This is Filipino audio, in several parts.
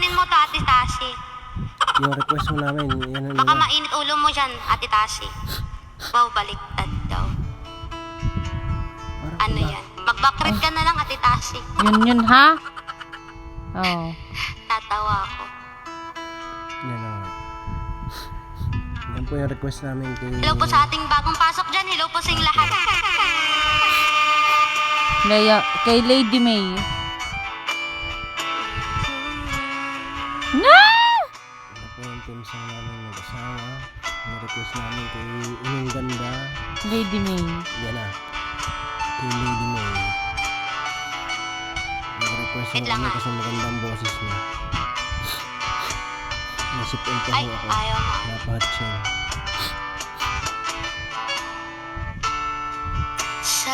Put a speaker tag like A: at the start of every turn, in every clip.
A: Alamin mo to, Ate Tasi.
B: Yung request mo namin, yan
A: Baka mainit ulo mo dyan, Ate Tasi. Wow, baliktad daw. Ano yan? Mag-backread ka na lang, Ate Tasi.
C: Yun ha? Oh.
A: Tatawa ako.
B: Yan na nga. Yan po yung request namin kay...
A: Hello po sa ating bagong pasok dyan. Hello po sa inyong lahat.
C: Kay Lady May. No!
B: Yan po yung team song namin mag-asawa. Yung request namin kay Inong Ganda.
C: Lady May.
B: Yan na. Kay Lady May. Nag-request
A: Wait
B: na
A: lang,
B: kami
A: ah.
B: kasi magandang boses niya. Nasipin pa
A: Ay,
B: ho ako.
A: ayaw mo.
B: Napahatsin.
A: Sa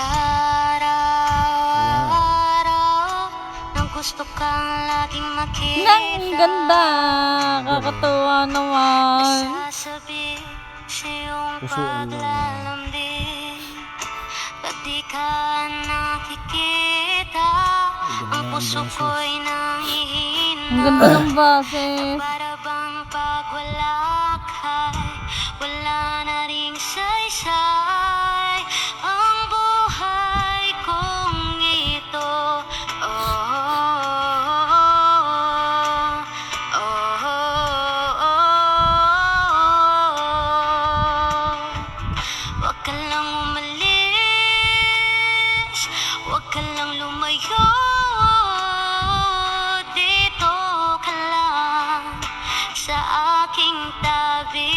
A: araw-araw nang gusto kang laging makita.
C: Nang ganda. Kakatuwa naman.
A: Sasabi sa iyong
B: Pusuan mo.
A: paglalambing. Ba't di ka nakikita? Ang puso ko'y nangihina.
C: Ang ganda ng boses.
A: Para bang pag wala ka'y wala na ring saysay ang buhay kong ito. Oh, oh, oh, oh. Wag ka lang umalis, wag ka lang lumayo. Dito ka lang sa aking tabi.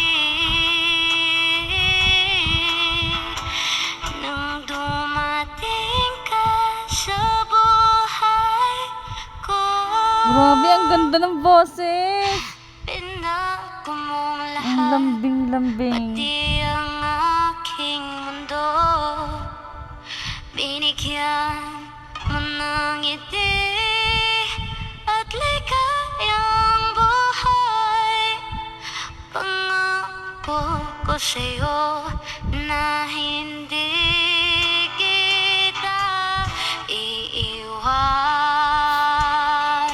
A: Nang dumating ka sa buhay ko,
C: Grabe, ang ganda ng boses.
A: pinago mong
C: Ang
A: lahat,
C: lambing-lambing.
A: pati ang aking mundo. Binigyan mo ng ngiti at ligayang buhay. Pangako ko sa'yo na hindi kita iiwan.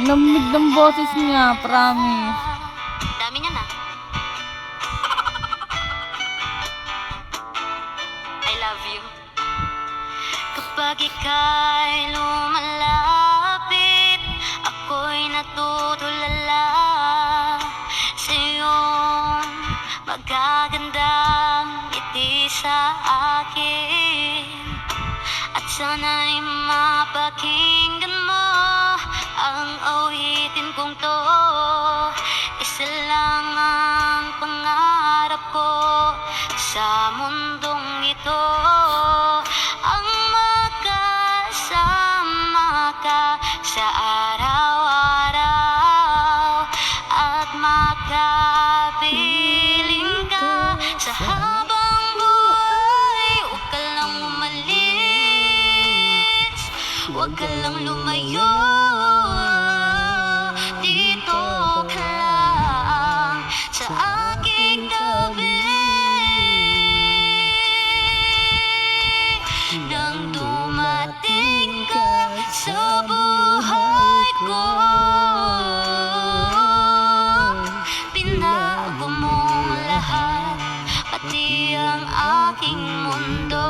C: Lamig ng boses niya, promise.
A: Dami niya na. I love you. Kapag ika'y lumalapit, ako'y natutulala sa iyong magagandang ngiti sa akin. At sana'y mapakinggan mo ang awitin kong to. Isa lang ang pangarap ko sa mundong ito, ang magkasama ka sa araw-araw at makapiling ka sa habang buhay. Huwag ka lang umalis, huwag ka lang lumayo. Dito ka lang sa aking tabi. Nang dumating ka sa buhay ko, binago mong lahat, pati ang aking mundo.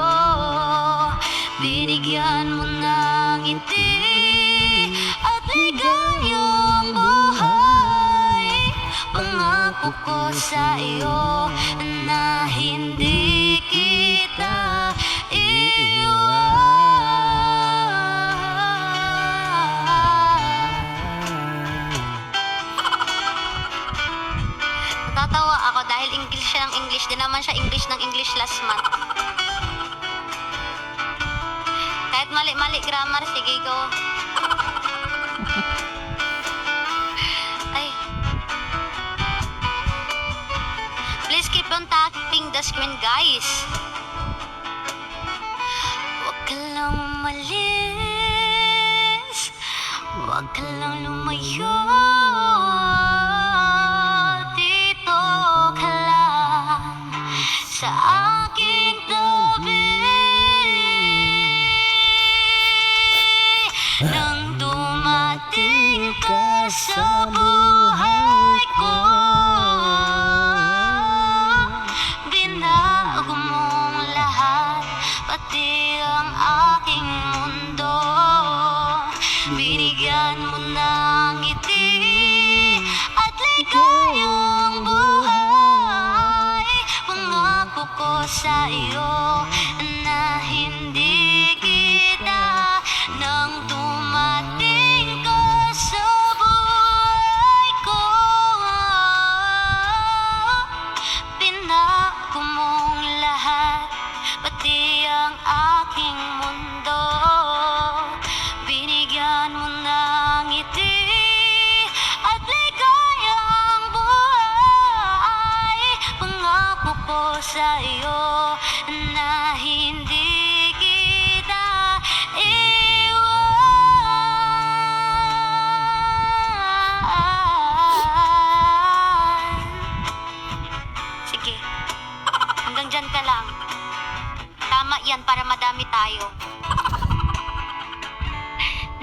A: Binigyan mo ng ngiti at ligayang buhay. Pangako ko sa iyo na hindi kita Natatawa ako dahil English siya ng English. Di naman siya English ng English last month. Kahit mali-mali grammar, sige go. Ay. Please keep on tapping the screen, guys. Huwag ka lang umalis, huwag ka lang lumayo. Dito ka lang sa aking tabi. Nang sa'yo na hindi kita iwan. Sige, hanggang dyan ka lang. Tama yan para madami tayo.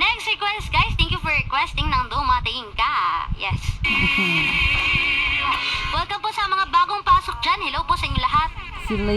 A: Next request, guys. Thank you for requesting ng dumating ka. Yes. Welcome po sa mga bagong pasok dyan. Hello po sa inyo lahat.
C: Sila